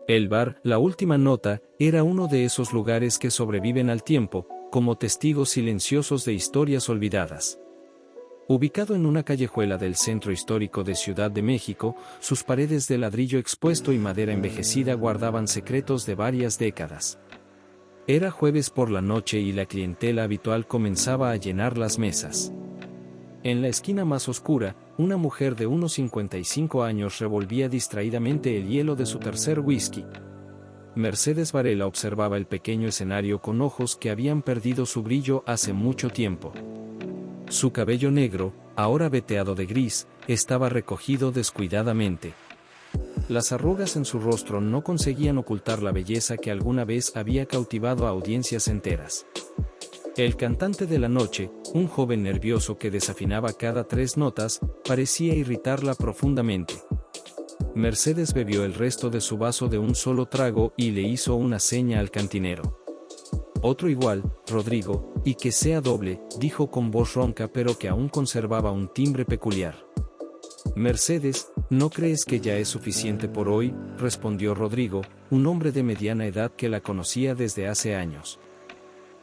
El bar, La Última Nota, era uno de esos lugares que sobreviven al tiempo, como testigos silenciosos de historias olvidadas. Ubicado en una callejuela del centro histórico de Ciudad de México, sus paredes de ladrillo expuesto y madera envejecida guardaban secretos de varias décadas. Era jueves por la noche y la clientela habitual comenzaba a llenar las mesas. En la esquina más oscura, una mujer de unos 55 años revolvía distraídamente el hielo de su tercer whisky. Mercedes Varela observaba el pequeño escenario con ojos que habían perdido su brillo hace mucho tiempo. Su cabello negro, ahora veteado de gris, estaba recogido descuidadamente. Las arrugas en su rostro no conseguían ocultar la belleza que alguna vez había cautivado a audiencias enteras. El cantante de la noche, un joven nervioso que desafinaba cada 3 notas, parecía irritarla profundamente. Mercedes bebió el resto de su vaso de un solo trago y le hizo una seña al cantinero. Otro igual, Rodrigo, y que sea doble, dijo con voz ronca pero que aún conservaba un timbre peculiar. Mercedes, ¿no crees que ya es suficiente por hoy?, respondió Rodrigo, un hombre de mediana edad que la conocía desde hace años.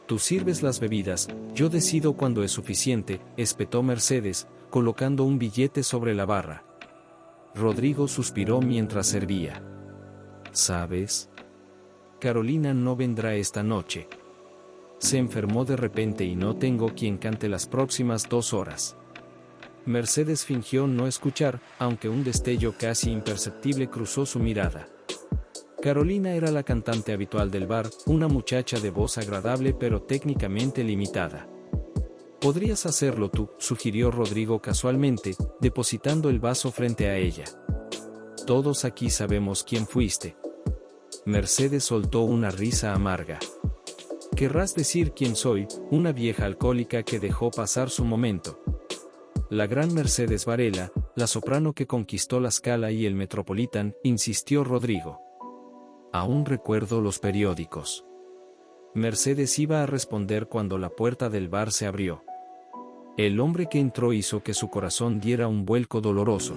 Tú sirves las bebidas, yo decido cuándo es suficiente, espetó Mercedes, colocando un billete sobre la barra. Rodrigo suspiró mientras servía. ¿Sabes? Carolina no vendrá esta noche. Se enfermó de repente y no tengo quien cante las próximas 2 horas. Mercedes fingió no escuchar, aunque un destello casi imperceptible cruzó su mirada. Carolina era la cantante habitual del bar, una muchacha de voz agradable pero técnicamente limitada. Podrías hacerlo tú, sugirió Rodrigo casualmente, depositando el vaso frente a ella. Todos aquí sabemos quién fuiste. Mercedes soltó una risa amarga. Querrás decir quién soy, una vieja alcohólica que dejó pasar su momento. La gran Mercedes Varela, la soprano que conquistó la Scala y el Metropolitan, insistió Rodrigo. Aún recuerdo los periódicos. Mercedes iba a responder cuando la puerta del bar se abrió. El hombre que entró hizo que su corazón diera un vuelco doloroso.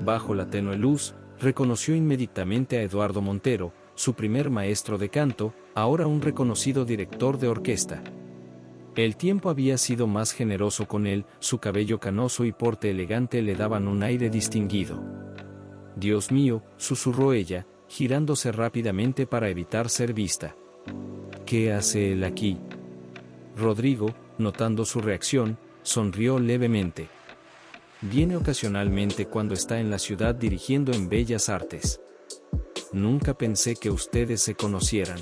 Bajo la tenue luz, reconoció inmediatamente a Eduardo Montero, su primer maestro de canto, ahora un reconocido director de orquesta. El tiempo había sido más generoso con él, su cabello canoso y porte elegante le daban un aire distinguido. Dios mío, susurró ella, girándose rápidamente para evitar ser vista. ¿Qué hace él aquí? Rodrigo, notando su reacción, sonrió levemente. Viene ocasionalmente cuando está en la ciudad dirigiendo en Bellas Artes. Nunca pensé que ustedes se conocieran.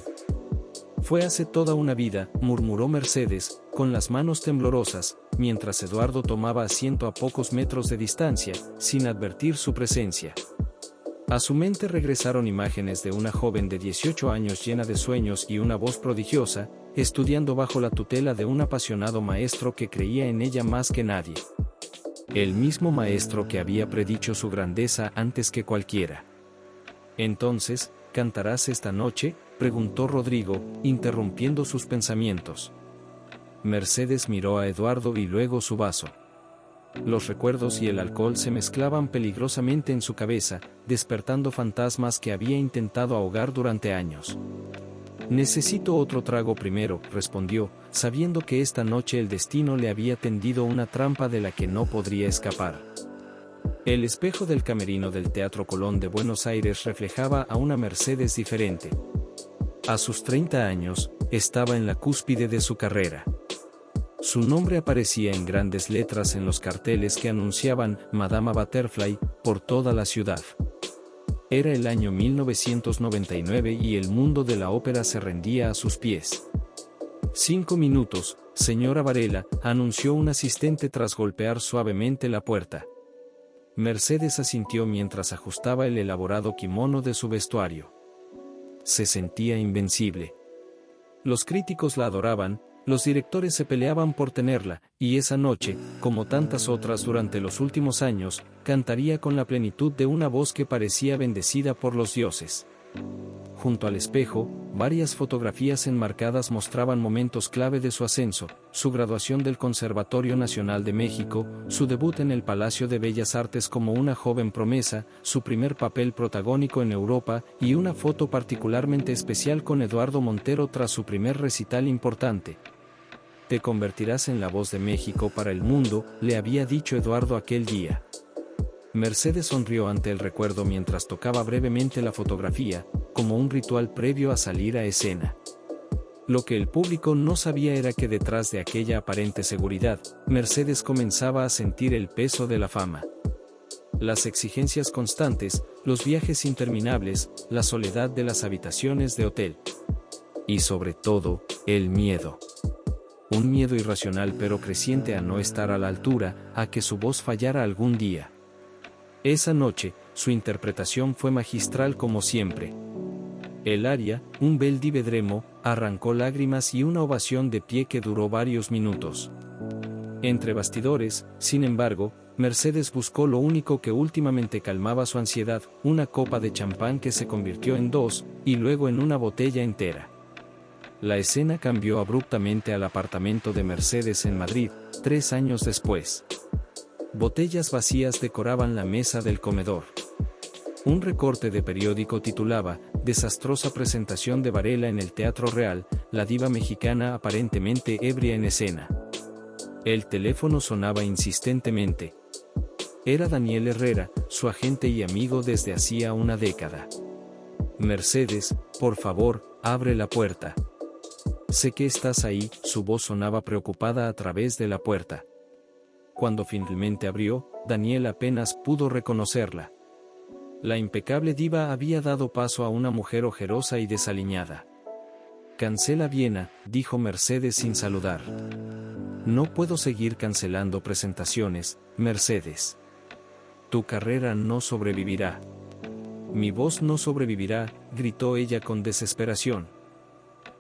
Fue hace toda una vida, murmuró Mercedes, con las manos temblorosas, mientras Eduardo tomaba asiento a pocos metros de distancia, sin advertir su presencia. A su mente regresaron imágenes de una joven de 18 años llena de sueños y una voz prodigiosa, estudiando bajo la tutela de un apasionado maestro que creía en ella más que nadie. El mismo maestro que había predicho su grandeza antes que cualquiera. Entonces, ¿cantarás esta noche?, preguntó Rodrigo, interrumpiendo sus pensamientos. Mercedes miró a Eduardo y luego su vaso. Los recuerdos y el alcohol se mezclaban peligrosamente en su cabeza, despertando fantasmas que había intentado ahogar durante años. Necesito otro trago primero, respondió, sabiendo que esta noche el destino le había tendido una trampa de la que no podría escapar. El espejo del camerino del Teatro Colón de Buenos Aires reflejaba a una Mercedes diferente. A sus 30 años, estaba en la cúspide de su carrera. Su nombre aparecía en grandes letras en los carteles que anunciaban Madama Butterfly por toda la ciudad. Era el año 1999 y el mundo de la ópera se rendía a sus pies. 5 minutos, señora Varela, anunció un asistente tras golpear suavemente la puerta. Mercedes asintió mientras ajustaba el elaborado kimono de su vestuario. Se sentía invencible. Los críticos la adoraban, los directores se peleaban por tenerla, y esa noche, como tantas otras durante los últimos años, cantaría con la plenitud de una voz que parecía bendecida por los dioses. junto al espejo, varias fotografías enmarcadas mostraban momentos clave de su ascenso: su graduación del Conservatorio Nacional de México, su debut en el Palacio de Bellas Artes como una joven promesa, su primer papel protagónico en Europa, y una foto particularmente especial con Eduardo Montero tras su primer recital importante. «Te convertirás en la voz de México para el mundo», le había dicho Eduardo aquel día. Mercedes sonrió ante el recuerdo mientras tocaba brevemente la fotografía, como un ritual previo a salir a escena. Lo que el público no sabía era que detrás de aquella aparente seguridad, Mercedes comenzaba a sentir el peso de la fama. Las exigencias constantes, los viajes interminables, la soledad de las habitaciones de hotel. Y sobre todo, el miedo. Un miedo irracional pero creciente a no estar a la altura, a que su voz fallara algún día. Esa noche, su interpretación fue magistral como siempre. El aria, Un bel di vedremo, arrancó lágrimas y una ovación de pie que duró varios minutos. Entre bastidores, sin embargo, Mercedes buscó lo único que últimamente calmaba su ansiedad: una copa de champán que se convirtió en 2, y luego en una botella entera. La escena cambió abruptamente al apartamento de Mercedes en Madrid, 3 años después. Botellas vacías decoraban la mesa del comedor. Un recorte de periódico titulaba: «Desastrosa presentación de Varela en el Teatro Real, la diva mexicana aparentemente ebria en escena». El teléfono sonaba insistentemente. Era Daniel Herrera, su agente y amigo desde hacía una década. «Mercedes, por favor, abre la puerta. Sé que estás ahí», su voz sonaba preocupada a través de la puerta. Cuando finalmente abrió, Daniel apenas pudo reconocerla. La impecable diva había dado paso a una mujer ojerosa y desaliñada. «Cancela Viena», dijo Mercedes sin saludar. «No puedo seguir cancelando presentaciones, Mercedes. Tu carrera no sobrevivirá». «Mi voz no sobrevivirá», gritó ella con desesperación.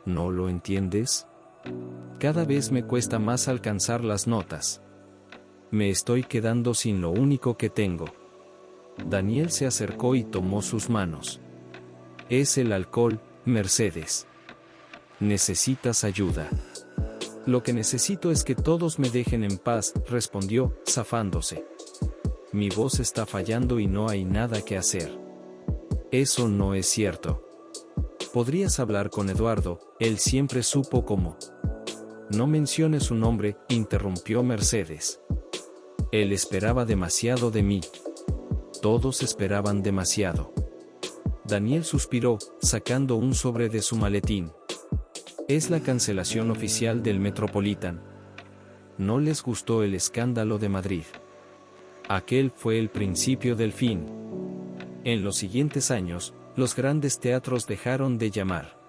«¿No lo entiendes? Cada vez me cuesta más alcanzar las notas. Me estoy quedando sin lo único que tengo». Daniel se acercó y tomó sus manos. «Es el alcohol, Mercedes. Necesitas ayuda». «Lo que necesito es que todos me dejen en paz», respondió, zafándose. «Mi voz está fallando y no hay nada que hacer». «Eso no es cierto. Podrías hablar con Eduardo, él siempre supo cómo». «No menciones su nombre», interrumpió Mercedes. «Él esperaba demasiado de mí». «Todos esperaban demasiado». Daniel suspiró, sacando un sobre de su maletín. «Es la cancelación oficial del Metropolitan. No les gustó el escándalo de Madrid. Aquel fue el principio del fin». En los siguientes años, los grandes teatros dejaron de llamar.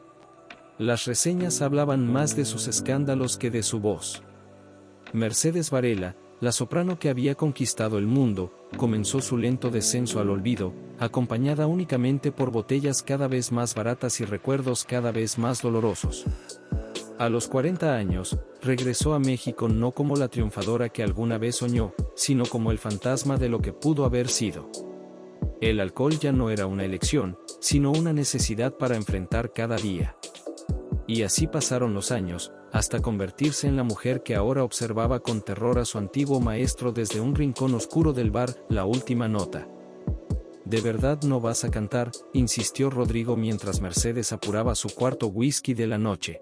Las reseñas hablaban más de sus escándalos que de su voz. Mercedes Varela, la soprano que había conquistado el mundo, comenzó su lento descenso al olvido, acompañada únicamente por botellas cada vez más baratas y recuerdos cada vez más dolorosos. A los 40 años, regresó a México no como la triunfadora que alguna vez soñó, sino como el fantasma de lo que pudo haber sido. El alcohol ya no era una elección, sino una necesidad para enfrentar cada día. Y así pasaron los años, hasta convertirse en la mujer que ahora observaba con terror a su antiguo maestro desde un rincón oscuro del bar. «La última nota». «¿De verdad no vas a cantar?», insistió Rodrigo mientras Mercedes apuraba su cuarto whisky de la noche.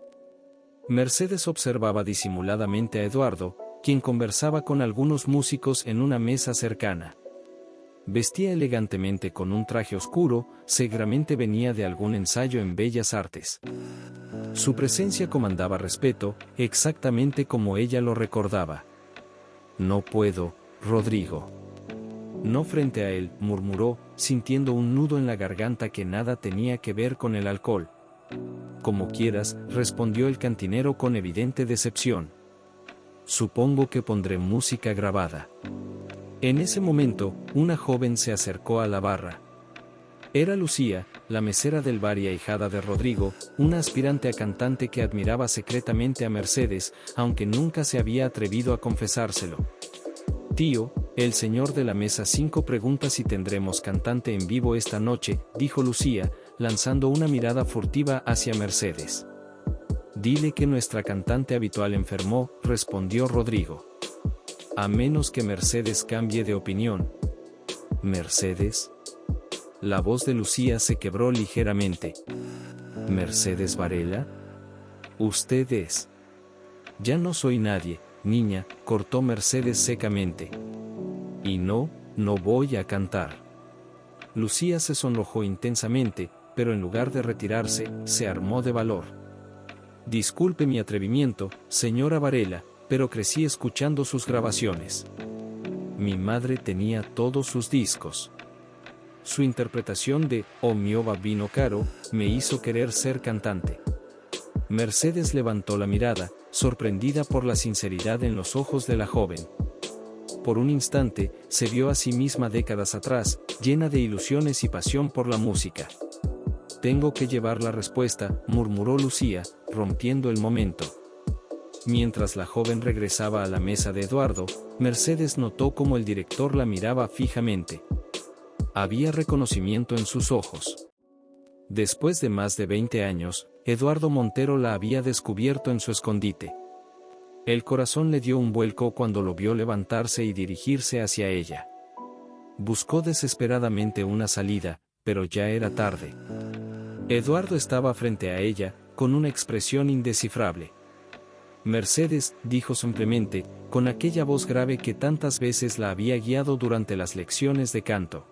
Mercedes observaba disimuladamente a Eduardo, quien conversaba con algunos músicos en una mesa cercana. Vestía elegantemente con un traje oscuro, seguramente venía de algún ensayo en Bellas Artes. Su presencia comandaba respeto, exactamente como ella lo recordaba. «No puedo, Rodrigo». «No frente a él», murmuró, sintiendo un nudo en la garganta que nada tenía que ver con el alcohol. «Como quieras», respondió el cantinero con evidente decepción. «Supongo que pondré música grabada». En ese momento, una joven se acercó a la barra. Era Lucía, la mesera del bar y ahijada de Rodrigo, una aspirante a cantante que admiraba secretamente a Mercedes, aunque nunca se había atrevido a confesárselo. «Tío, el señor de la mesa 5 pregunta si tendremos cantante en vivo esta noche», dijo Lucía, lanzando una mirada furtiva hacia Mercedes. Dile que nuestra cantante habitual enfermó, respondió Rodrigo. A menos que Mercedes cambie de opinión. ¿Mercedes? La voz de Lucía se quebró ligeramente. ¿Mercedes Varela? Usted es. Ya no soy nadie, niña, cortó Mercedes secamente. Y no voy a cantar. Lucía se sonrojó intensamente, pero en lugar de retirarse, se armó de valor. Disculpe mi atrevimiento, señora Varela, pero crecí escuchando sus grabaciones. Mi madre tenía todos sus discos. Su interpretación de "O mio bambino caro" me hizo querer ser cantante. Mercedes levantó la mirada, sorprendida por la sinceridad en los ojos de la joven. Por un instante, se vio a sí misma décadas atrás, llena de ilusiones y pasión por la música. Tengo que llevar la respuesta, murmuró Lucía, rompiendo el momento. Mientras la joven regresaba a la mesa de Eduardo, Mercedes notó cómo el director la miraba fijamente. Había reconocimiento en sus ojos. Después de más de 20 años, Eduardo Montero la había descubierto en su escondite. El corazón le dio un vuelco cuando lo vio levantarse y dirigirse hacia ella. Buscó desesperadamente una salida, pero ya era tarde. Eduardo estaba frente a ella, con una expresión indescifrable. Mercedes, dijo simplemente, con aquella voz grave que tantas veces la había guiado durante las lecciones de canto.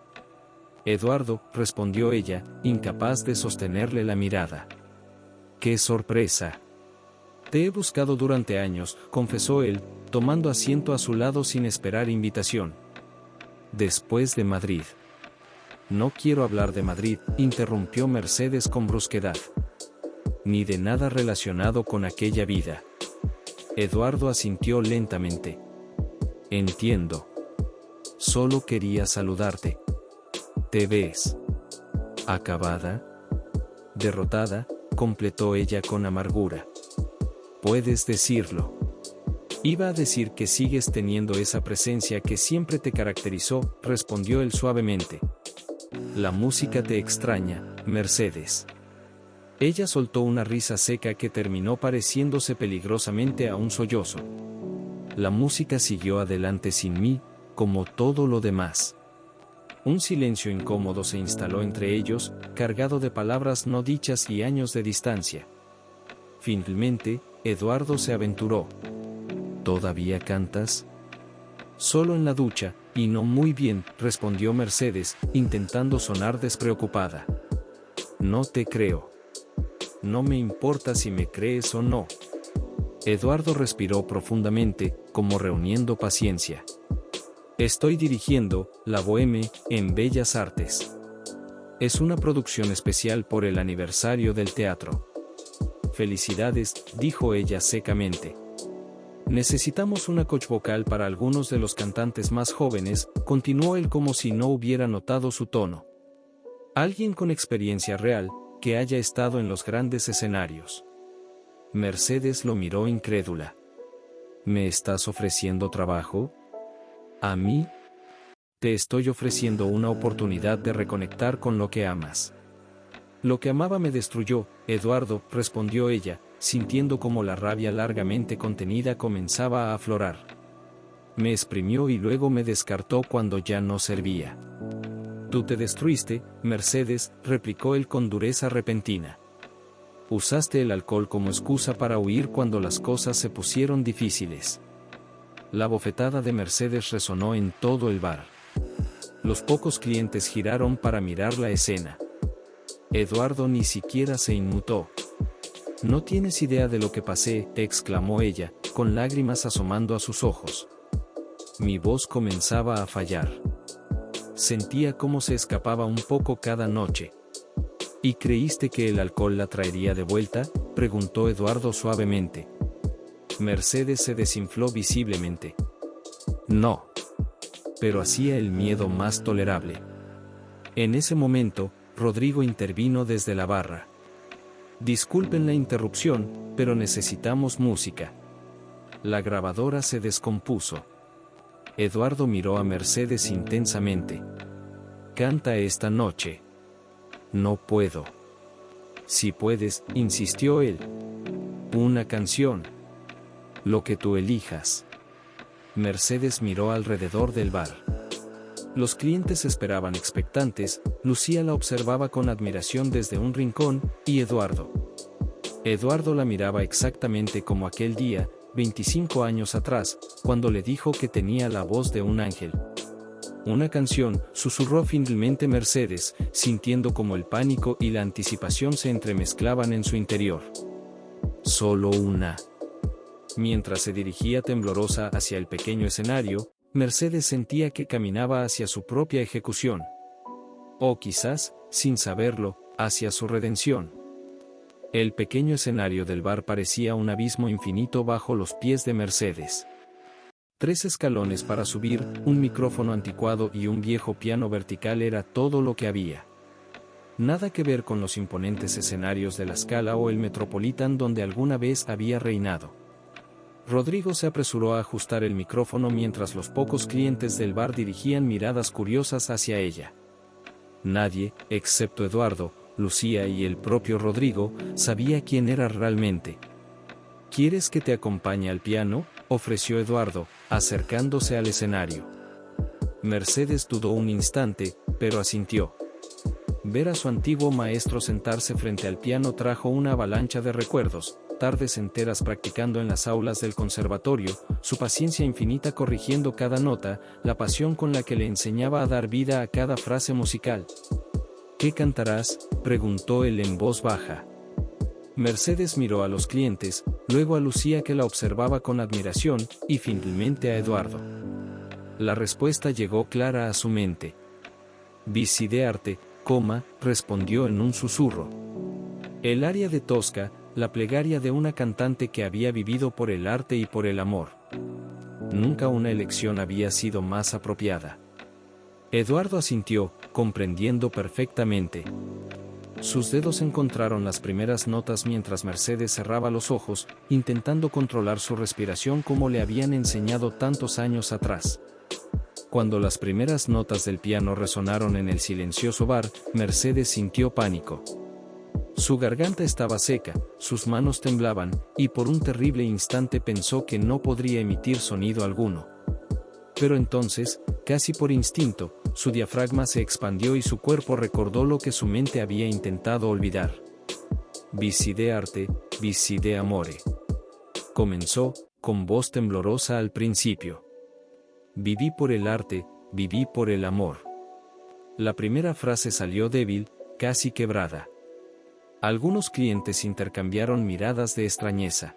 Eduardo, respondió ella, incapaz de sostenerle la mirada. ¡Qué sorpresa! Te he buscado durante años, confesó él, tomando asiento a su lado sin esperar invitación. Después de Madrid. No quiero hablar de Madrid, interrumpió Mercedes con brusquedad. Ni de nada relacionado con aquella vida. Eduardo asintió lentamente. Entiendo. Solo quería saludarte. ¿Te ves acabada? Derrotada, completó ella con amargura. Puedes decirlo. Iba a decir que sigues teniendo esa presencia que siempre te caracterizó, respondió él suavemente. La música te extraña, Mercedes. Ella soltó una risa seca que terminó pareciéndose peligrosamente a un sollozo. La música siguió adelante sin mí, como todo lo demás. Un silencio incómodo se instaló entre ellos, cargado de palabras no dichas y años de distancia. Finalmente, Eduardo se aventuró. ¿Todavía cantas? Solo en la ducha, y no muy bien, respondió Mercedes, intentando sonar despreocupada. No te creo. No me importa si me crees o no. Eduardo respiró profundamente, como reuniendo paciencia. Estoy dirigiendo La Bohème en Bellas Artes. Es una producción especial por el aniversario del teatro. Felicidades, dijo ella secamente. Necesitamos una coach vocal para algunos de los cantantes más jóvenes, continuó él como si no hubiera notado su tono. Alguien con experiencia real, que haya estado en los grandes escenarios. Mercedes lo miró incrédula. ¿Me estás ofreciendo trabajo? ¿A mí? Te estoy ofreciendo una oportunidad de reconectar con lo que amas. Lo que amaba me destruyó, Eduardo, respondió ella, sintiendo como la rabia largamente contenida comenzaba a aflorar. Me exprimió y luego me descartó cuando ya no servía. Tú te destruiste, Mercedes, replicó él con dureza repentina. Usaste el alcohol como excusa para huir cuando las cosas se pusieron difíciles. La bofetada de Mercedes resonó en todo el bar. Los pocos clientes giraron para mirar la escena. Eduardo ni siquiera se inmutó. No tienes idea de lo que pasé, exclamó ella, con lágrimas asomando a sus ojos. Mi voz comenzaba a fallar. Sentía cómo se escapaba un poco cada noche. ¿Y creíste que el alcohol la traería de vuelta?, preguntó Eduardo suavemente. Mercedes se desinfló visiblemente. No. Pero hacía el miedo más tolerable. En ese momento, Rodrigo intervino desde la barra. Disculpen la interrupción, pero necesitamos música. La grabadora se descompuso. Eduardo miró a Mercedes intensamente. Canta esta noche. No puedo. Si puedes, insistió él. Una canción. Lo que tú elijas. Mercedes miró alrededor del bar. Los clientes esperaban expectantes, Lucía la observaba con admiración desde un rincón, y Eduardo la miraba exactamente como aquel día, 25 años atrás, cuando le dijo que tenía la voz de un ángel. Una canción, susurró finalmente Mercedes, sintiendo como el pánico y la anticipación se entremezclaban en su interior. Solo una. Mientras se dirigía temblorosa hacia el pequeño escenario, Mercedes sentía que caminaba hacia su propia ejecución. O quizás, sin saberlo, hacia su redención. El pequeño escenario del bar parecía un abismo infinito bajo los pies de Mercedes. 3 escalones para subir, un micrófono anticuado y un viejo piano vertical era todo lo que había. Nada que ver con los imponentes escenarios de la Scala o el Metropolitan donde alguna vez había reinado. Rodrigo se apresuró a ajustar el micrófono mientras los pocos clientes del bar dirigían miradas curiosas hacia ella. Nadie, excepto Eduardo, Lucía y el propio Rodrigo, sabía quién era realmente. ¿Quieres que te acompañe al piano?, ofreció Eduardo, acercándose al escenario. Mercedes dudó un instante, pero asintió. Ver a su antiguo maestro sentarse frente al piano trajo una avalancha de recuerdos, tardes enteras practicando en las aulas del conservatorio, su paciencia infinita corrigiendo cada nota, la pasión con la que le enseñaba a dar vida a cada frase musical. ¿Qué cantarás?, preguntó él en voz baja. Mercedes miró a los clientes, luego a Lucía que la observaba con admiración, y finalmente a Eduardo. La respuesta llegó clara a su mente. Vici de arte, respondió en un susurro. El aria de Tosca, la plegaria de una cantante que había vivido por el arte y por el amor. Nunca una elección había sido más apropiada. Eduardo asintió, comprendiendo perfectamente. Sus dedos encontraron las primeras notas mientras Mercedes cerraba los ojos, intentando controlar su respiración como le habían enseñado tantos años atrás. Cuando las primeras notas del piano resonaron en el silencioso bar, Mercedes sintió pánico. Su garganta estaba seca, sus manos temblaban, y por un terrible instante pensó que no podría emitir sonido alguno. Pero entonces, casi por instinto, su diafragma se expandió y su cuerpo recordó lo que su mente había intentado olvidar. Vici de arte, vici de amore. Comenzó, con voz temblorosa al principio. Viví por el arte, viví por el amor. La primera frase salió débil, casi quebrada. Algunos clientes intercambiaron miradas de extrañeza.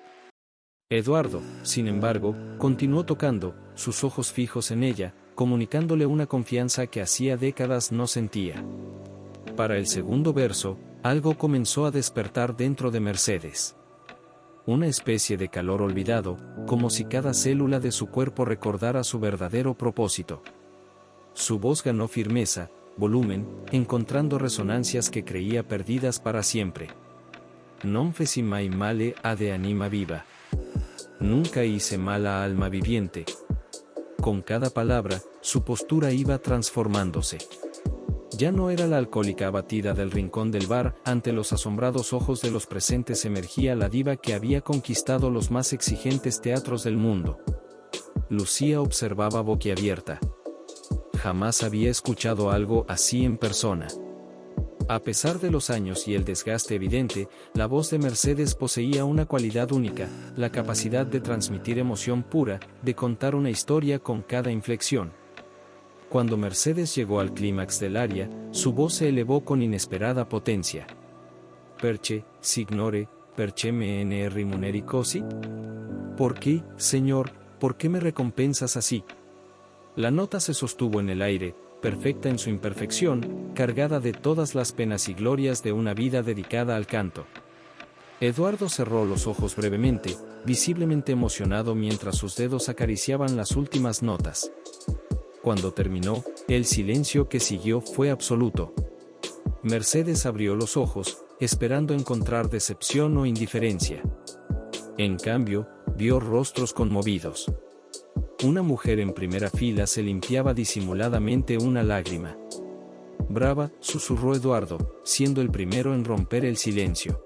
Eduardo, sin embargo, continuó tocando, sus ojos fijos en ella, comunicándole una confianza que hacía décadas no sentía. Para el segundo verso, algo comenzó a despertar dentro de Mercedes. Una especie de calor olvidado, como si cada célula de su cuerpo recordara su verdadero propósito. Su voz ganó firmeza, volumen, encontrando resonancias que creía perdidas para siempre. Non feci mai male ad anima viva. Nunca hice mal a alma viviente. Con cada palabra, su postura iba transformándose. Ya no era la alcohólica abatida del rincón del bar, ante los asombrados ojos de los presentes emergía la diva que había conquistado los más exigentes teatros del mundo. Lucía observaba boquiabierta. Jamás había escuchado algo así en persona. A pesar de los años y el desgaste evidente, la voz de Mercedes poseía una cualidad única, la capacidad de transmitir emoción pura, de contar una historia con cada inflexión. Cuando Mercedes llegó al clímax del aria, su voz se elevó con inesperada potencia. Perche, signore, perche me rimuneri così? ¿Por qué, señor, por qué me recompensas así? La nota se sostuvo en el aire, perfecta en su imperfección, cargada de todas las penas y glorias de una vida dedicada al canto. Eduardo cerró los ojos brevemente, visiblemente emocionado mientras sus dedos acariciaban las últimas notas. Cuando terminó, el silencio que siguió fue absoluto. Mercedes abrió los ojos, esperando encontrar decepción o indiferencia. En cambio, vio rostros conmovidos. Una mujer en primera fila se limpiaba disimuladamente una lágrima. Brava, susurró Eduardo, siendo el primero en romper el silencio.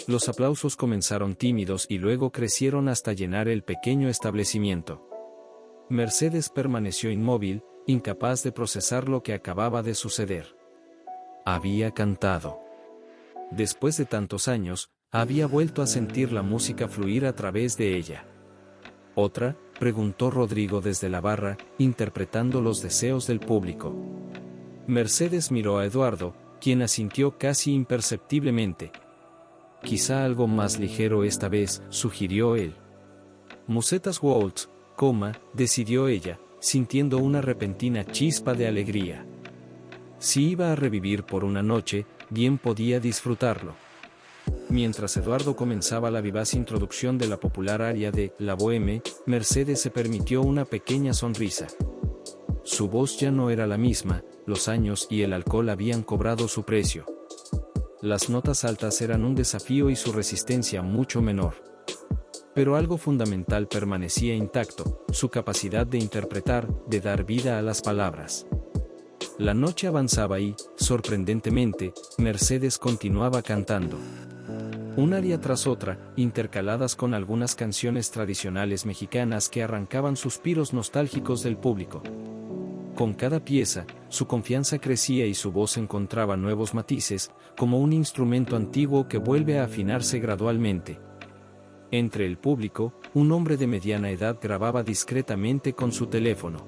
Los aplausos comenzaron tímidos y luego crecieron hasta llenar el pequeño establecimiento. Mercedes permaneció inmóvil, incapaz de procesar lo que acababa de suceder. Había cantado. Después de tantos años, había vuelto a sentir la música fluir a través de ella. ¿Otra?, preguntó Rodrigo desde la barra, interpretando los deseos del público. Mercedes miró a Eduardo, quien asintió casi imperceptiblemente. Quizá algo más ligero esta vez, sugirió él. Musetas Waltz, decidió ella, sintiendo una repentina chispa de alegría. Si iba a revivir por una noche, bien podía disfrutarlo. Mientras Eduardo comenzaba la vivaz introducción de la popular aria de La Bohème, Mercedes se permitió una pequeña sonrisa. Su voz ya no era la misma, los años y el alcohol habían cobrado su precio. Las notas altas eran un desafío y su resistencia mucho menor. Pero algo fundamental permanecía intacto, su capacidad de interpretar, de dar vida a las palabras. La noche avanzaba y, sorprendentemente, Mercedes continuaba cantando. Un aria tras otra, intercaladas con algunas canciones tradicionales mexicanas que arrancaban suspiros nostálgicos del público. Con cada pieza, su confianza crecía y su voz encontraba nuevos matices, como un instrumento antiguo que vuelve a afinarse gradualmente. Entre el público, un hombre de mediana edad grababa discretamente con su teléfono.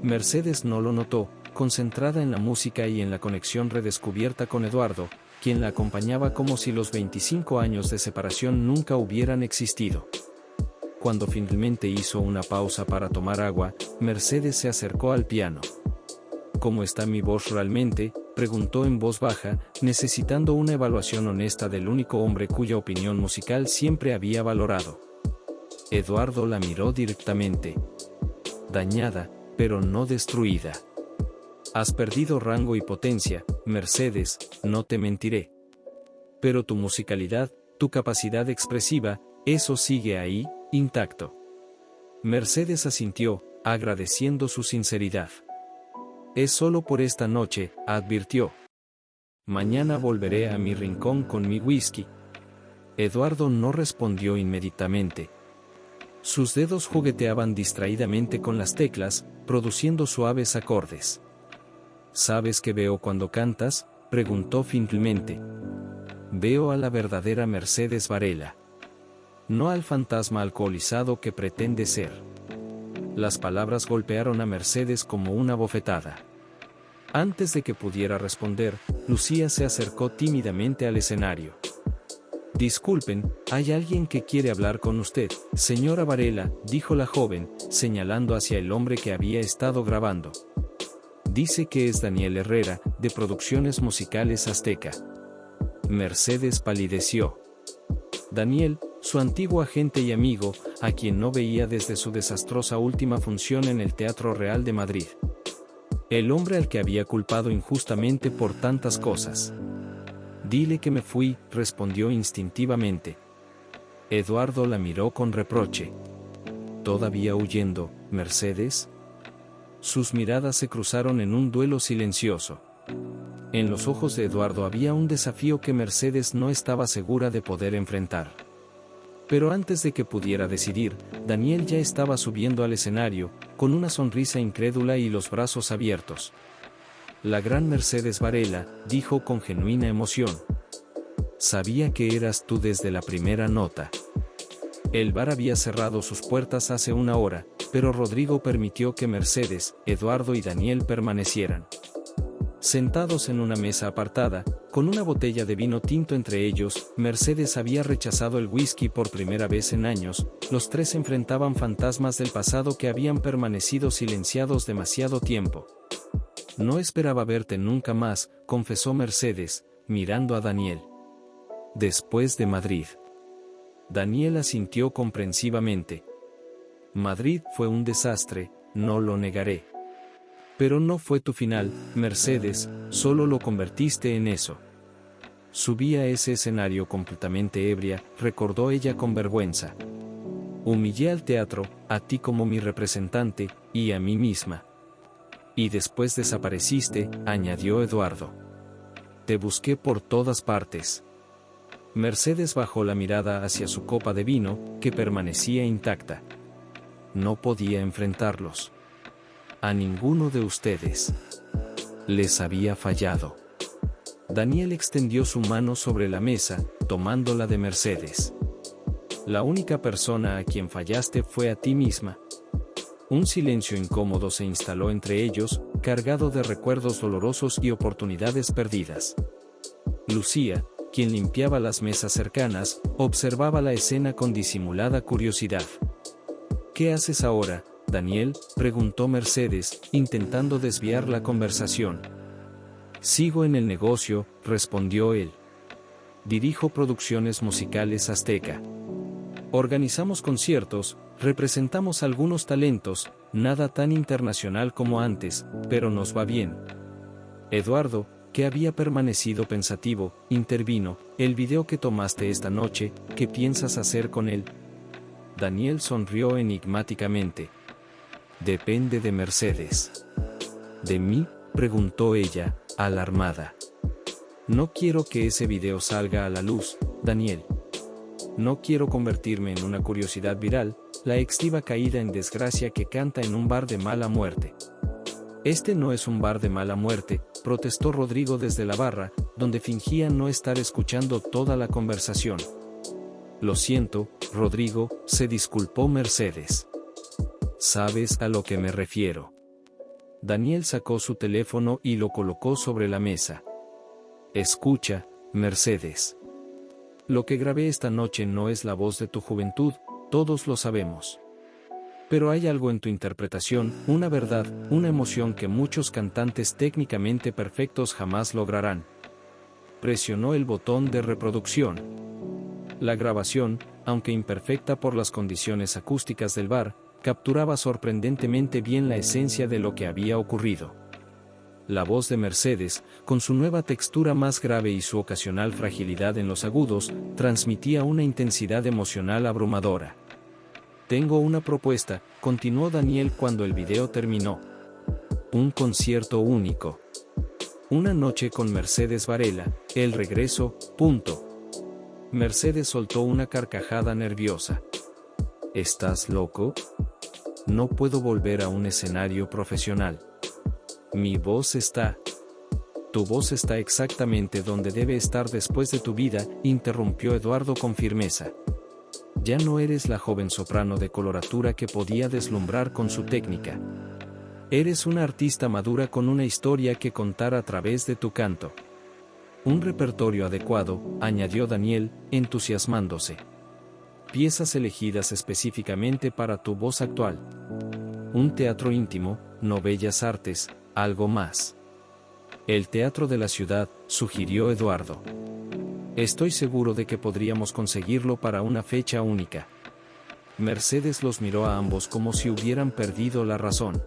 Mercedes no lo notó, concentrada en la música y en la conexión redescubierta con Eduardo, quien la acompañaba como si los 25 años de separación nunca hubieran existido. Cuando finalmente hizo una pausa para tomar agua, Mercedes se acercó al piano. ¿Cómo está mi voz realmente?, preguntó en voz baja, necesitando una evaluación honesta del único hombre cuya opinión musical siempre había valorado. Eduardo la miró directamente. Dañada, pero no destruida. Has perdido rango y potencia, Mercedes, no te mentiré. Pero tu musicalidad, tu capacidad expresiva, eso sigue ahí, intacto. Mercedes asintió, agradeciendo su sinceridad. Es solo por esta noche, advirtió. Mañana volveré a mi rincón con mi whisky. Eduardo no respondió inmediatamente. Sus dedos jugueteaban distraídamente con las teclas, produciendo suaves acordes. ¿Sabes qué veo cuando cantas?, preguntó finalmente. Veo a la verdadera Mercedes Varela. No al fantasma alcoholizado que pretende ser. Las palabras golpearon a Mercedes como una bofetada. Antes de que pudiera responder, Lucía se acercó tímidamente al escenario. Disculpen, hay alguien que quiere hablar con usted, señora Varela, dijo la joven, señalando hacia el hombre que había estado grabando. Dice que es Daniel Herrera, de Producciones Musicales Azteca. Mercedes palideció. Daniel, su antiguo agente y amigo, a quien no veía desde su desastrosa última función en el Teatro Real de Madrid. El hombre al que había culpado injustamente por tantas cosas. Dile que me fui, respondió instintivamente. Eduardo la miró con reproche. ¿Todavía huyendo, Mercedes? Sus miradas se cruzaron en un duelo silencioso. En los ojos de Eduardo había un desafío que Mercedes no estaba segura de poder enfrentar. Pero antes de que pudiera decidir, Daniel ya estaba subiendo al escenario, con una sonrisa incrédula y los brazos abiertos. La gran Mercedes Varela, dijo con genuina emoción. Sabía que eras tú desde la primera nota. El bar había cerrado sus puertas hace una hora, pero Rodrigo permitió que Mercedes, Eduardo y Daniel permanecieran. Sentados en una mesa apartada, con una botella de vino tinto entre ellos, Mercedes había rechazado el whisky por primera vez en años. Los tres enfrentaban fantasmas del pasado que habían permanecido silenciados demasiado tiempo. No esperaba verte nunca más, confesó Mercedes, mirando a Daniel. Después de Madrid. Daniel asintió comprensivamente. Madrid fue un desastre, no lo negaré. Pero no fue tu final, Mercedes, solo lo convertiste en eso. Subí a ese escenario completamente ebria, recordó ella con vergüenza. Humillé al teatro, a ti como mi representante, y a mí misma. Y después desapareciste, añadió Eduardo. Te busqué por todas partes. Mercedes bajó la mirada hacia su copa de vino, que permanecía intacta. No podía enfrentarlos. A ninguno de ustedes. Les había fallado. Daniel extendió su mano sobre la mesa, tomándola de Mercedes. La única persona a quien fallaste fue a ti misma. Un silencio incómodo se instaló entre ellos, cargado de recuerdos dolorosos y oportunidades perdidas. Lucía, quien limpiaba las mesas cercanas, observaba la escena con disimulada curiosidad. ¿Qué haces ahora, Daniel?, preguntó Mercedes, intentando desviar la conversación. Sigo en el negocio, respondió él. Dirijo producciones musicales Azteca. Organizamos conciertos, representamos algunos talentos, nada tan internacional como antes, pero nos va bien. Eduardo, que había permanecido pensativo, intervino. El video que tomaste esta noche, ¿qué piensas hacer con él? Daniel sonrió enigmáticamente. Depende de Mercedes. ¿De mí?, preguntó ella, alarmada. No quiero que ese video salga a la luz, Daniel. No quiero convertirme en una curiosidad viral, la ex diva caída en desgracia que canta en un bar de mala muerte. Este no es un bar de mala muerte, protestó Rodrigo desde la barra, donde fingía no estar escuchando toda la conversación. Lo siento, Rodrigo, se disculpó Mercedes. ¿Sabes a lo que me refiero? Daniel sacó su teléfono y lo colocó sobre la mesa. Escucha, Mercedes. Lo que grabé esta noche no es la voz de tu juventud, todos lo sabemos. Pero hay algo en tu interpretación, una verdad, una emoción que muchos cantantes técnicamente perfectos jamás lograrán. Presionó el botón de reproducción. La grabación, aunque imperfecta por las condiciones acústicas del bar, capturaba sorprendentemente bien la esencia de lo que había ocurrido. La voz de Mercedes, con su nueva textura más grave y su ocasional fragilidad en los agudos, transmitía una intensidad emocional abrumadora. Tengo una propuesta, continuó Daniel cuando el video terminó. Un concierto único. Una noche con Mercedes Varela, el regreso, punto. Mercedes soltó una carcajada nerviosa. ¿Estás loco? No puedo volver a un escenario profesional. Mi voz está... Tu voz está exactamente donde debe estar después de tu vida, interrumpió Eduardo con firmeza. Ya no eres la joven soprano de coloratura que podía deslumbrar con su técnica. Eres una artista madura con una historia que contar a través de tu canto. Un repertorio adecuado, añadió Daniel, entusiasmándose. Piezas elegidas específicamente para tu voz actual. Un teatro íntimo, no bellas artes, algo más. El teatro de la ciudad, sugirió Eduardo. Estoy seguro de que podríamos conseguirlo para una fecha única. Mercedes los miró a ambos como si hubieran perdido la razón.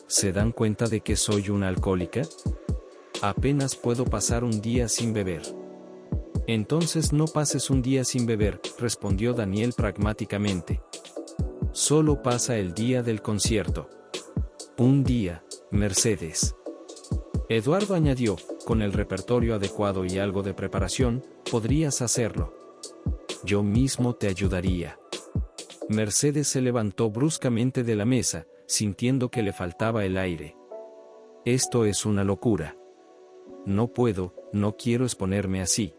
¿Se dan cuenta de que soy una alcohólica? Apenas puedo pasar un día sin beber. Entonces no pases un día sin beber, respondió Daniel pragmáticamente. Solo pasa el día del concierto. Un día, Mercedes. Eduardo añadió, con el repertorio adecuado y algo de preparación, podrías hacerlo. Yo mismo te ayudaría. Mercedes se levantó bruscamente de la mesa, sintiendo que le faltaba el aire. Esto es una locura. No puedo, no quiero exponerme así.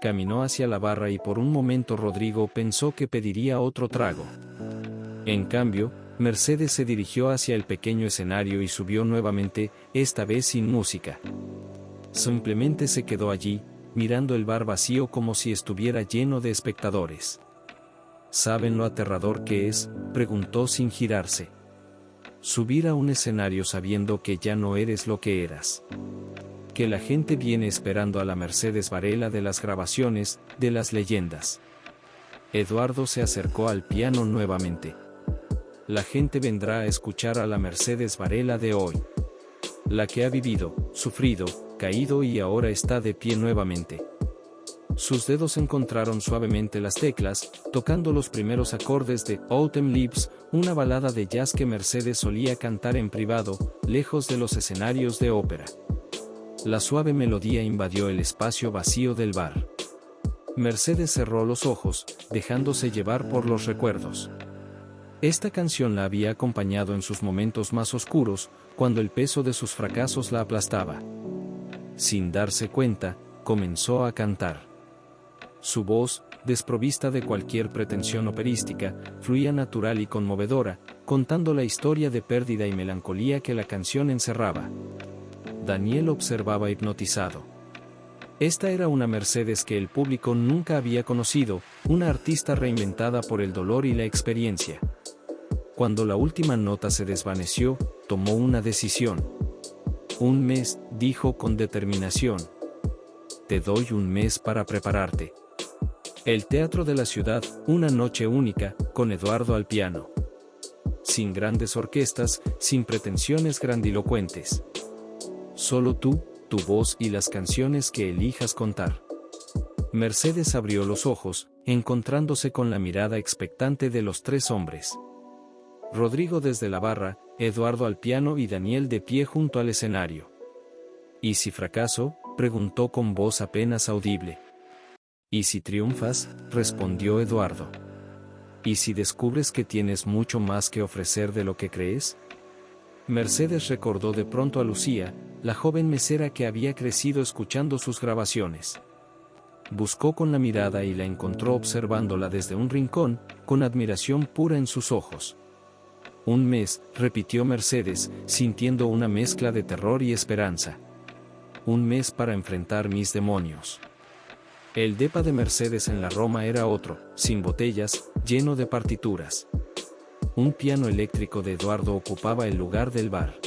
Caminó hacia la barra y por un momento Rodrigo pensó que pediría otro trago. En cambio, Mercedes se dirigió hacia el pequeño escenario y subió nuevamente, esta vez sin música. Simplemente se quedó allí, mirando el bar vacío como si estuviera lleno de espectadores. ¿Saben lo aterrador que es?, preguntó sin girarse. Subir a un escenario sabiendo que ya no eres lo que eras. Que la gente viene esperando a la Mercedes Varela de las grabaciones, de las leyendas. Eduardo se acercó al piano nuevamente. La gente vendrá a escuchar a la Mercedes Varela de hoy. La que ha vivido, sufrido, caído y ahora está de pie nuevamente. sus dedos encontraron suavemente las teclas, tocando los primeros acordes de Autumn Leaves, una balada de jazz que Mercedes solía cantar en privado, lejos de los escenarios de ópera. La suave melodía invadió el espacio vacío del bar. Mercedes cerró los ojos, dejándose llevar por los recuerdos. Esta canción la había acompañado en sus momentos más oscuros, cuando el peso de sus fracasos la aplastaba. Sin darse cuenta, comenzó a cantar. Su voz, desprovista de cualquier pretensión operística, fluía natural y conmovedora, contando la historia de pérdida y melancolía que la canción encerraba. Daniel observaba hipnotizado. Esta era una Mercedes que el público nunca había conocido, una artista reinventada por el dolor y la experiencia. Cuando la última nota se desvaneció, tomó una decisión. Un mes, dijo con determinación. Te doy un mes para prepararte. El Teatro de la Ciudad, una noche única, con Eduardo al piano. Sin grandes orquestas, sin pretensiones grandilocuentes. Solo tú, tu voz y las canciones que elijas contar. Mercedes abrió los ojos, encontrándose con la mirada expectante de los tres hombres. Rodrigo desde la barra, Eduardo al piano y Daniel de pie junto al escenario. ¿Y si fracaso?, preguntó con voz apenas audible. ¿Y si triunfas?, respondió Eduardo. ¿Y si descubres que tienes mucho más que ofrecer de lo que crees? Mercedes recordó de pronto a Lucía, la joven mesera que había crecido escuchando sus grabaciones. Buscó con la mirada y la encontró observándola desde un rincón, con admiración pura en sus ojos. Un mes, repitió Mercedes, sintiendo una mezcla de terror y esperanza. Un mes para enfrentar mis demonios. El depa de Mercedes en la Roma era otro, sin botellas, lleno de partituras. Un piano eléctrico de Eduardo ocupaba el lugar del bar.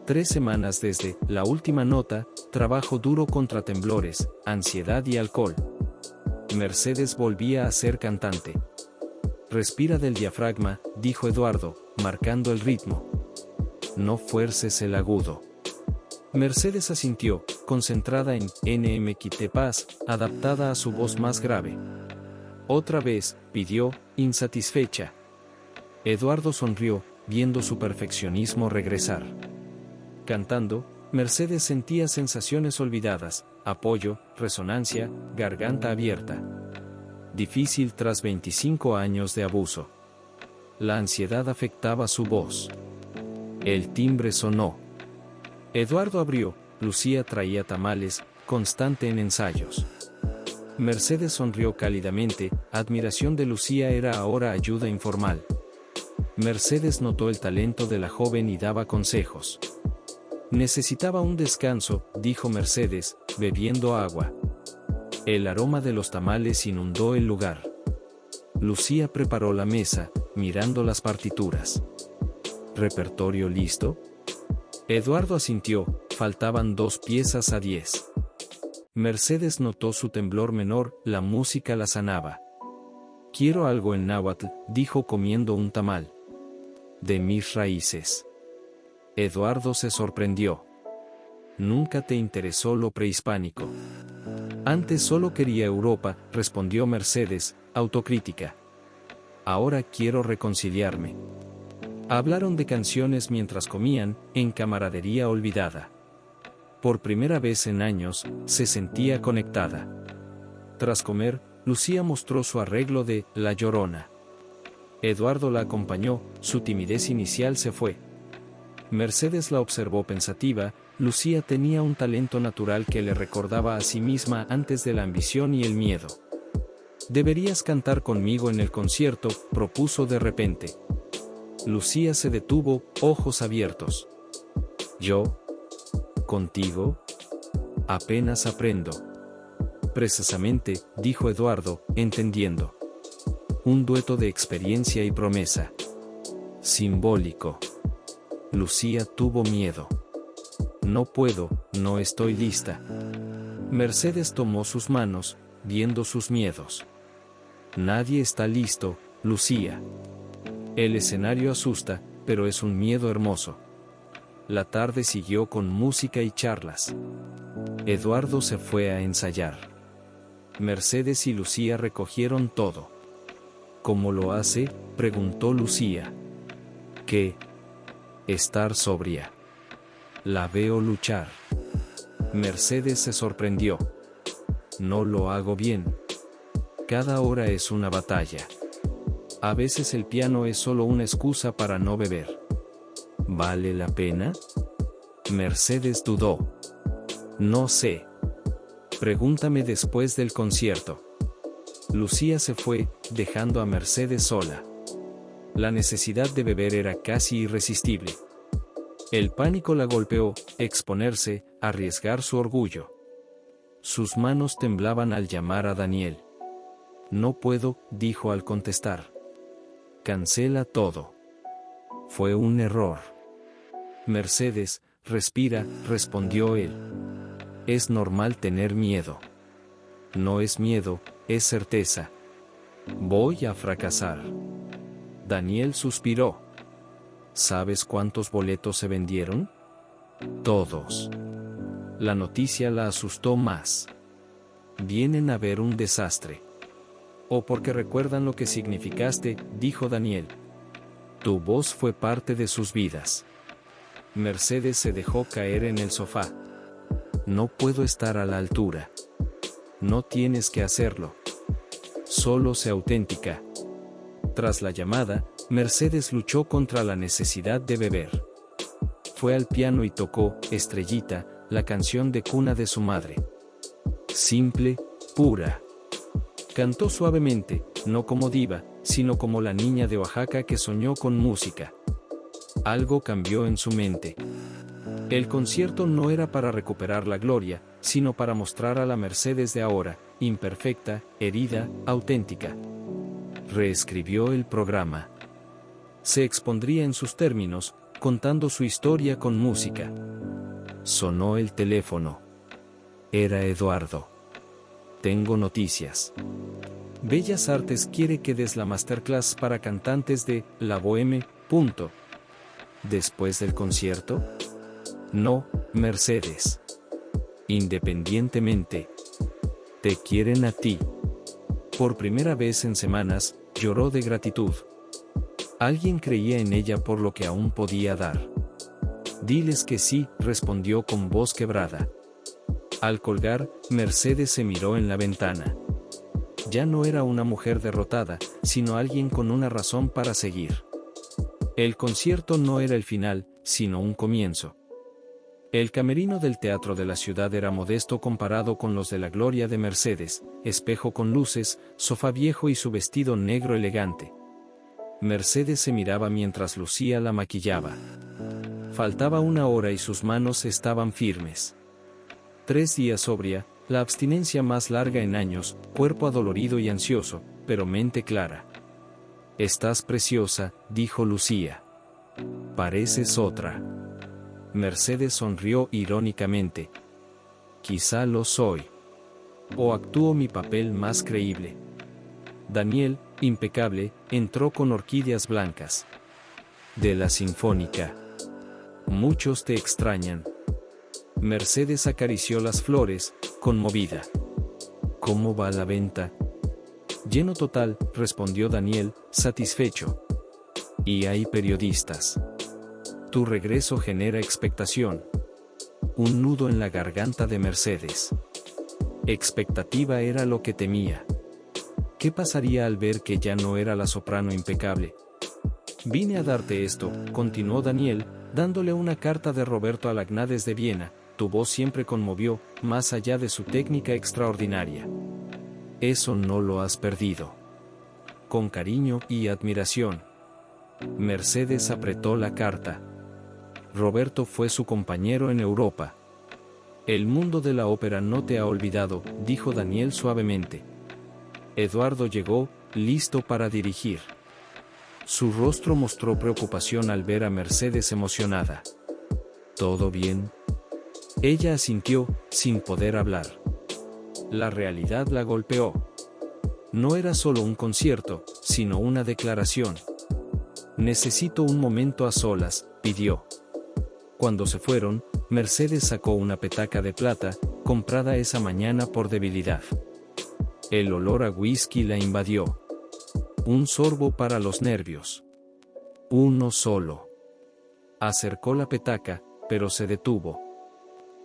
3 semanas desde la última nota, trabajo duro contra temblores, ansiedad y alcohol. Mercedes volvía a ser cantante. Respira del diafragma, dijo Eduardo, marcando el ritmo. No fuerces el agudo. Mercedes asintió, concentrada en NM Quite Paz, adaptada a su voz más grave. Otra vez, pidió, insatisfecha. Eduardo sonrió, viendo su perfeccionismo regresar. Cantando, Mercedes sentía sensaciones olvidadas, apoyo, resonancia, garganta abierta. Difícil tras 25 años de abuso. La ansiedad afectaba su voz. El timbre sonó. Eduardo abrió, Lucía traía tamales, constante en ensayos. Mercedes sonrió cálidamente, admiración de Lucía era ahora ayuda informal. Mercedes notó el talento de la joven y daba consejos. Necesitaba un descanso, dijo Mercedes, bebiendo agua. El aroma de los tamales inundó el lugar. Lucía preparó la mesa, mirando las partituras. ¿Repertorio listo? Eduardo asintió, faltaban 2 piezas a 10. Mercedes notó su temblor menor, la música la sanaba. Quiero algo en náhuatl, dijo comiendo un tamal. De mis raíces. Eduardo se sorprendió. Nunca te interesó lo prehispánico. Antes solo quería Europa, respondió Mercedes, autocrítica. Ahora quiero reconciliarme. Hablaron de canciones mientras comían, en camaradería olvidada. Por primera vez en años, se sentía conectada. Tras comer, Lucía mostró su arreglo de La Llorona. Eduardo la acompañó, su timidez inicial se fue. Mercedes la observó pensativa, Lucía tenía un talento natural que le recordaba a sí misma antes de la ambición y el miedo. Deberías cantar conmigo en el concierto, propuso de repente. Lucía se detuvo, ojos abiertos. ¿Yo? ¿Contigo? Apenas aprendo. Precisamente, dijo Eduardo, entendiendo. Un dueto de experiencia y promesa. Simbólico. Lucía tuvo miedo. No puedo, no estoy lista. Mercedes tomó sus manos, viendo sus miedos. Nadie está listo, Lucía. El escenario asusta, pero es un miedo hermoso. La tarde siguió con música y charlas. Eduardo se fue a ensayar. Mercedes y Lucía recogieron todo. ¿Cómo lo hace?, preguntó Lucía. ¿Qué? Estar sobria. La veo luchar. Mercedes se sorprendió. No lo hago bien. Cada hora es una batalla. A veces el piano es solo una excusa para no beber. ¿Vale la pena? Mercedes dudó. No sé. Pregúntame después del concierto. Lucía se fue, dejando a Mercedes sola. La necesidad de beber era casi irresistible. El pánico la golpeó, exponerse, arriesgar su orgullo. Sus manos temblaban al llamar a Daniel. No puedo, dijo al contestar. Cancela todo. Fue un error. Mercedes, respira, respondió él. Es normal tener miedo. No es miedo, es certeza. Voy a fracasar. Daniel suspiró. ¿Sabes cuántos boletos se vendieron? Todos. La noticia la asustó más. Vienen a ver un desastre. O porque recuerdan lo que significaste, dijo Daniel. Tu voz fue parte de sus vidas. Mercedes se dejó caer en el sofá. No puedo estar a la altura. No tienes que hacerlo. Solo sé auténtica. Tras la llamada, Mercedes luchó contra la necesidad de beber. Fue al piano y tocó, Estrellita, la canción de cuna de su madre. Simple, pura. Cantó suavemente, no como diva, sino como la niña de Oaxaca que soñó con música. Algo cambió en su mente. El concierto no era para recuperar la gloria, sino para mostrar a la Mercedes de ahora, imperfecta, herida, auténtica. Reescribió el programa. Se expondría en sus términos, contando su historia con música. Sonó el teléfono. Era Eduardo. Tengo noticias. Bellas Artes quiere que des la masterclass para cantantes de La Bohème. ¿Después del concierto? No, Mercedes. Independientemente. Te quieren a ti. Por primera vez en semanas, lloró de gratitud. Alguien creía en ella por lo que aún podía dar. Diles que sí, respondió con voz quebrada. Al colgar, Mercedes se miró en la ventana. Ya no era una mujer derrotada, sino alguien con una razón para seguir. El concierto no era el final, sino un comienzo. El camerino del teatro de la ciudad era modesto comparado con los de la gloria de Mercedes, espejo con luces, sofá viejo y su vestido negro elegante. Mercedes se miraba mientras Lucía la maquillaba. Faltaba una hora y sus manos estaban firmes. 3 días sobria, la abstinencia más larga en años, cuerpo adolorido y ansioso, pero mente clara. Estás preciosa, dijo Lucía. Pareces otra. Mercedes sonrió irónicamente. Quizá lo soy. O actúo mi papel más creíble. Daniel, impecable, entró con orquídeas blancas. De la Sinfónica. Muchos te extrañan. Mercedes acarició las flores, conmovida. ¿Cómo va la venta? Lleno total, respondió Daniel, satisfecho. Y hay periodistas. Tu regreso genera expectación. Un nudo en la garganta de Mercedes. Expectativa era lo que temía. ¿Qué pasaría al ver que ya no era la soprano impecable? Vine a darte esto, continuó Daniel, dándole una carta de Roberto Alagnades de Viena. Tu voz siempre conmovió, más allá de su técnica extraordinaria. Eso no lo has perdido. Con cariño y admiración. Mercedes apretó la carta. Roberto fue su compañero en Europa. El mundo de la ópera no te ha olvidado, dijo Daniel suavemente. Eduardo llegó, listo para dirigir. Su rostro mostró preocupación al ver a Mercedes emocionada. ¿Todo bien? Ella asintió, sin poder hablar. La realidad la golpeó. No era solo un concierto, sino una declaración. Necesito un momento a solas, pidió. Cuando se fueron, Mercedes sacó una petaca de plata, comprada esa mañana por debilidad. El olor a whisky la invadió. Un sorbo para los nervios. Uno solo. Acercó la petaca, pero se detuvo.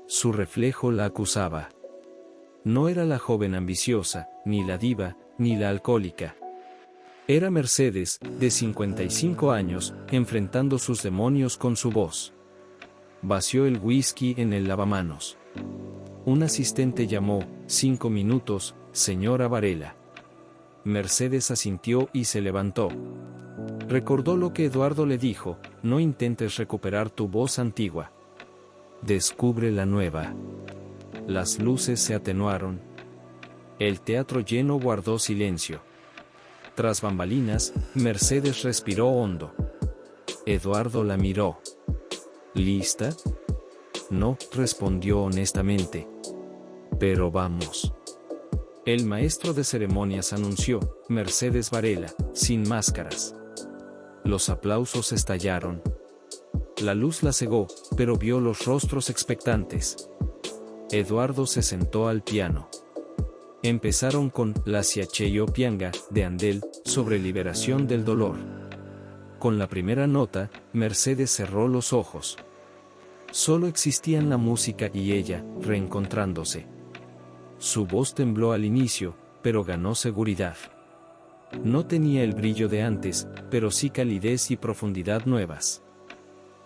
Su reflejo la acusaba. No era la joven ambiciosa, ni la diva, ni la alcohólica. Era Mercedes, de 55 años, enfrentando sus demonios con su voz. Vació el whisky en el lavamanos. Un asistente llamó, 5 minutos, señora Varela. Mercedes asintió y se levantó. Recordó lo que Eduardo le dijo: no intentes recuperar tu voz antigua. Descubre la nueva. Las luces se atenuaron. El teatro lleno guardó silencio. Tras bambalinas, Mercedes respiró hondo. Eduardo la miró. ¿Lista? No, respondió honestamente. Pero vamos. El maestro de ceremonias anunció: Mercedes Varela, sin máscaras. Los aplausos estallaron. La luz la cegó, pero vio los rostros expectantes. Eduardo se sentó al piano. Empezaron con La Siacheyo Pianga, de Handel, sobre liberación del dolor. Con la primera nota, Mercedes cerró los ojos. Solo existían la música y ella, reencontrándose. Su voz tembló al inicio, pero ganó seguridad. No tenía el brillo de antes, pero sí calidez y profundidad nuevas.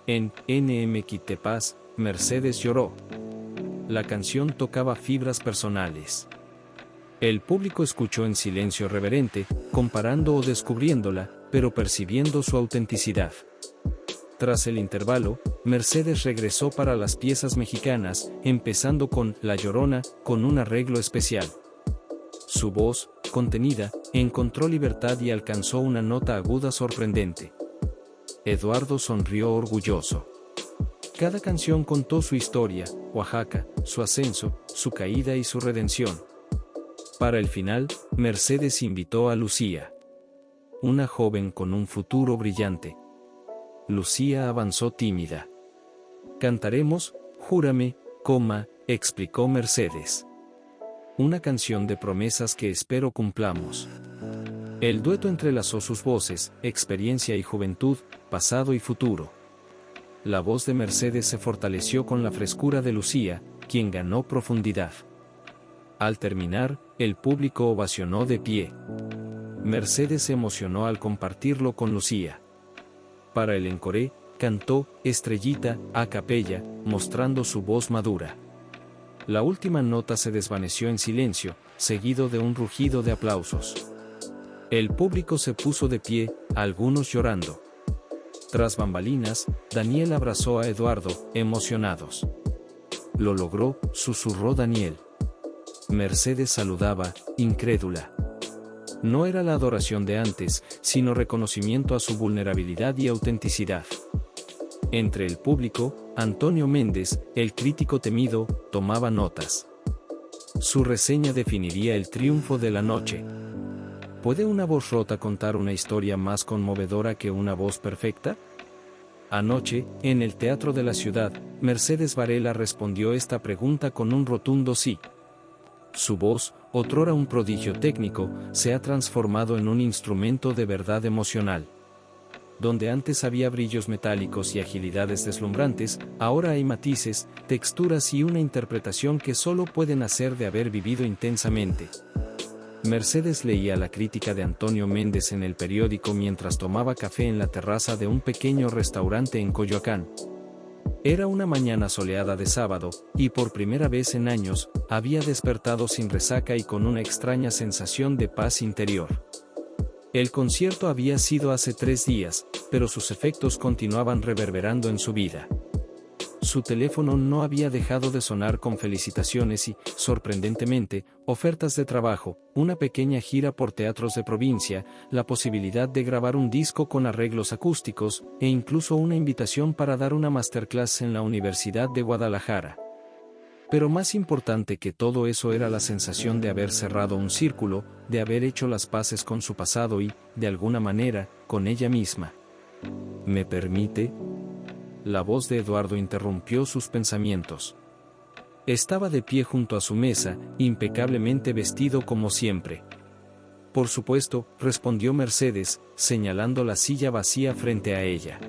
En NM Quite Paz, Mercedes lloró. La canción tocaba fibras personales. El público escuchó en silencio reverente, comparando o descubriéndola, pero percibiendo su autenticidad. Tras el intervalo, Mercedes regresó para las piezas mexicanas, empezando con La Llorona, con un arreglo especial. Su voz, contenida, encontró libertad y alcanzó una nota aguda sorprendente. Eduardo sonrió orgulloso. Cada canción contó su historia: Oaxaca, su ascenso, su caída y su redención. Para el final, Mercedes invitó a Lucía. Una joven con un futuro brillante. Lucía avanzó tímida. Cantaremos, Júrame, explicó Mercedes. Una canción de promesas que espero cumplamos. El dueto entrelazó sus voces, experiencia y juventud, pasado y futuro. La voz de Mercedes se fortaleció con la frescura de Lucía, quien ganó profundidad. Al terminar, el público ovacionó de pie. Mercedes se emocionó al compartirlo con Lucía. Para el encore, cantó Estrellita, a capella, mostrando su voz madura. La última nota se desvaneció en silencio, seguido de un rugido de aplausos. El público se puso de pie, algunos llorando. Tras bambalinas, Daniel abrazó a Eduardo, emocionados. Lo logró, susurró Daniel. Mercedes saludaba, incrédula. No era la adoración de antes, sino reconocimiento a su vulnerabilidad y autenticidad. Entre el público, Antonio Méndez, el crítico temido, tomaba notas. Su reseña definiría el triunfo de la noche. ¿Puede una voz rota contar una historia más conmovedora que una voz perfecta? Anoche, en el Teatro de la Ciudad, Mercedes Varela respondió esta pregunta con un rotundo sí. Su voz, otrora un prodigio técnico, se ha transformado en un instrumento de verdad emocional. Donde antes había brillos metálicos y agilidades deslumbrantes, ahora hay matices, texturas y una interpretación que solo pueden nacer de haber vivido intensamente. Mercedes leía la crítica de Antonio Méndez en el periódico mientras tomaba café en la terraza de un pequeño restaurante en Coyoacán. Era una mañana soleada de sábado, y por primera vez en años, había despertado sin resaca y con una extraña sensación de paz interior. El concierto había sido hace 3 días, pero sus efectos continuaban reverberando en su vida. Su teléfono no había dejado de sonar con felicitaciones y, sorprendentemente, ofertas de trabajo, una pequeña gira por teatros de provincia, la posibilidad de grabar un disco con arreglos acústicos, e incluso una invitación para dar una masterclass en la Universidad de Guadalajara. Pero más importante que todo eso era la sensación de haber cerrado un círculo, de haber hecho las paces con su pasado y, de alguna manera, con ella misma. ¿Me permite? La voz de Eduardo interrumpió sus pensamientos. Estaba de pie junto a su mesa, impecablemente vestido como siempre. Por supuesto, respondió Mercedes, señalando la silla vacía frente a ella.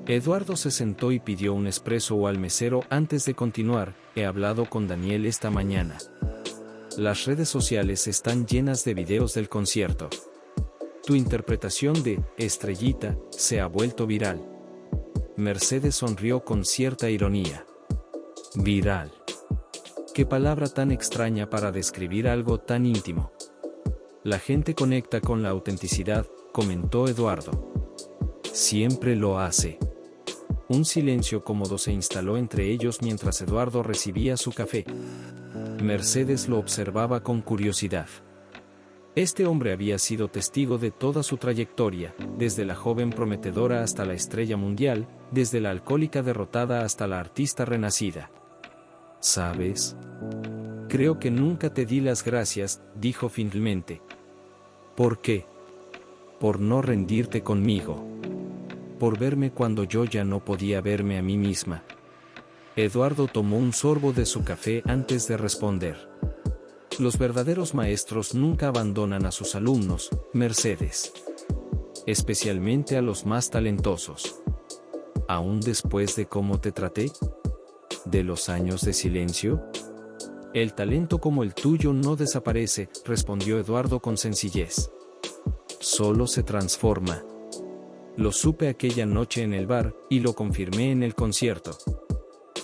Eduardo se sentó y pidió un espresso al mesero antes de continuar. He hablado con Daniel esta mañana. Las redes sociales están llenas de videos del concierto. Tu interpretación de Estrellita se ha vuelto viral. Mercedes sonrió con cierta ironía. Viral. Qué palabra tan extraña para describir algo tan íntimo. La gente conecta con la autenticidad, comentó Eduardo. Siempre lo hace. Un silencio cómodo se instaló entre ellos mientras Eduardo recibía su café. Mercedes lo observaba con curiosidad. Este hombre había sido testigo de toda su trayectoria, desde la joven prometedora hasta la estrella mundial, desde la alcohólica derrotada hasta la artista renacida. ¿Sabes? Creo que nunca te di las gracias, dijo finalmente. ¿Por qué? Por no rendirte conmigo. Por verme cuando yo ya no podía verme a mí misma. Eduardo tomó un sorbo de su café antes de responder. Los verdaderos maestros nunca abandonan a sus alumnos, Mercedes. Especialmente a los más talentosos. ¿Aún después de cómo te traté? ¿De los años de silencio? El talento como el tuyo no desaparece, respondió Eduardo con sencillez. Solo se transforma. Lo supe aquella noche en el bar, y lo confirmé en el concierto.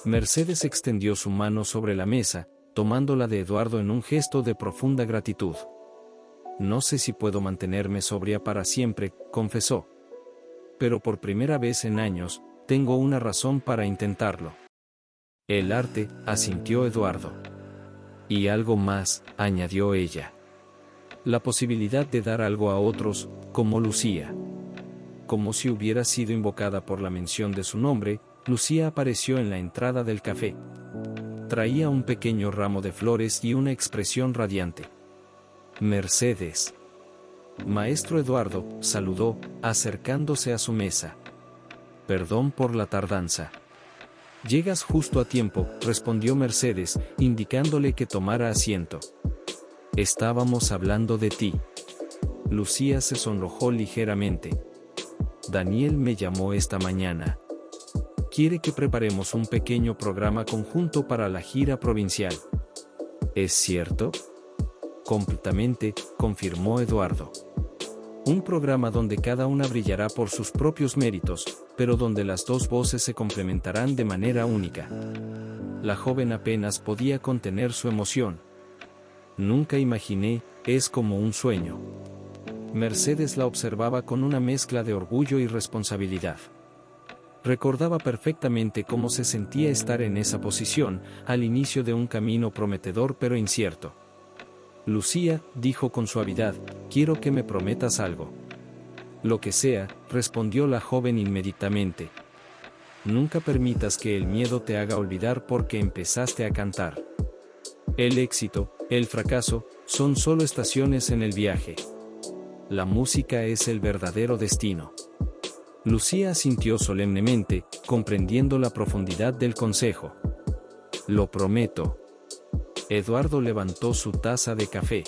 Mercedes extendió su mano sobre la mesa, tomándola de Eduardo en un gesto de profunda gratitud. No sé si puedo mantenerme sobria para siempre, confesó. Pero por primera vez en años, tengo una razón para intentarlo. El arte, asintió Eduardo. Y algo más, añadió ella. La posibilidad de dar algo a otros, como Lucía. Como si hubiera sido invocada por la mención de su nombre, Lucía apareció en la entrada del café. Traía un pequeño ramo de flores y una expresión radiante. Mercedes. Maestro Eduardo, saludó, acercándose a su mesa. Perdón por la tardanza. Llegas justo a tiempo, respondió Mercedes, indicándole que tomara asiento. Estábamos hablando de ti. Lucía se sonrojó ligeramente. Daniel me llamó esta mañana. Quiere que preparemos un pequeño programa conjunto para la gira provincial. ¿Es cierto? Completamente, confirmó Eduardo. Un programa donde cada una brillará por sus propios méritos, pero donde las dos voces se complementarán de manera única. La joven apenas podía contener su emoción. Nunca imaginé, es como un sueño. Mercedes la observaba con una mezcla de orgullo y responsabilidad. Recordaba perfectamente cómo se sentía estar en esa posición, al inicio de un camino prometedor pero incierto. Lucía, dijo con suavidad, quiero que me prometas algo. Lo que sea, respondió la joven inmediatamente. Nunca permitas que el miedo te haga olvidar por qué empezaste a cantar. El éxito, el fracaso, son solo estaciones en el viaje. La música es el verdadero destino. Lucía asintió solemnemente, comprendiendo la profundidad del consejo. Lo prometo. Eduardo levantó su taza de café.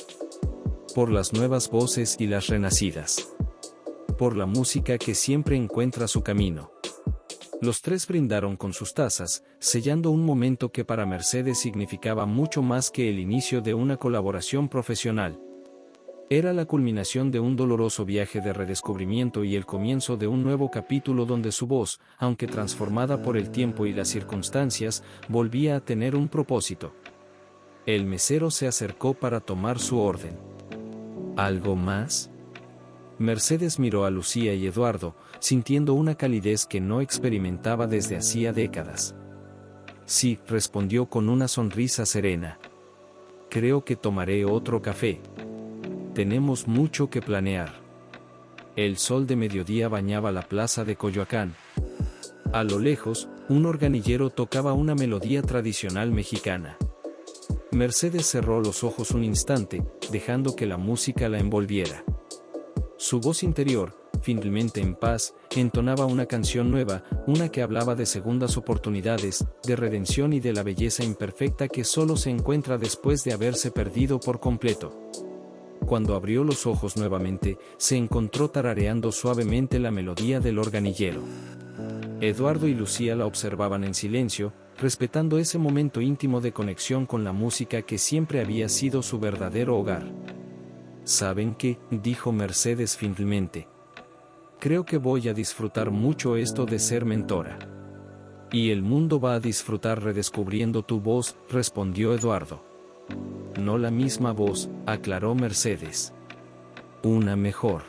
Por las nuevas voces y las renacidas. Por la música que siempre encuentra su camino. Los tres brindaron con sus tazas, sellando un momento que para Mercedes significaba mucho más que el inicio de una colaboración profesional. Era la culminación de un doloroso viaje de redescubrimiento y el comienzo de un nuevo capítulo donde su voz, aunque transformada por el tiempo y las circunstancias, volvía a tener un propósito. El mesero se acercó para tomar su orden. ¿Algo más? Mercedes miró a Lucía y Eduardo, sintiendo una calidez que no experimentaba desde hacía décadas. Sí, respondió con una sonrisa serena. Creo que tomaré otro café. Tenemos mucho que planear. El sol de mediodía bañaba la plaza de Coyoacán. A lo lejos, un organillero tocaba una melodía tradicional mexicana. Mercedes cerró los ojos un instante, dejando que la música la envolviera. Su voz interior, finalmente en paz, entonaba una canción nueva, una que hablaba de segundas oportunidades, de redención y de la belleza imperfecta que solo se encuentra después de haberse perdido por completo. Cuando abrió los ojos nuevamente, se encontró tarareando suavemente la melodía del organillero. Eduardo y Lucía la observaban en silencio, respetando ese momento íntimo de conexión con la música que siempre había sido su verdadero hogar. ¿Saben qué?, dijo Mercedes finalmente. Creo que voy a disfrutar mucho esto de ser mentora. Y el mundo va a disfrutar redescubriendo tu voz, respondió Eduardo. No la misma voz, aclaró Mercedes. Una mejor.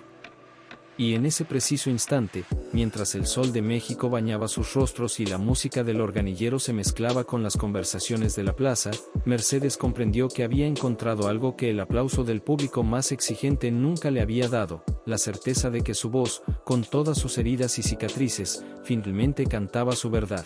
Y en ese preciso instante, mientras el sol de México bañaba sus rostros y la música del organillero se mezclaba con las conversaciones de la plaza, Mercedes comprendió que había encontrado algo que el aplauso del público más exigente nunca le había dado, la certeza de que su voz, con todas sus heridas y cicatrices, finalmente cantaba su verdad.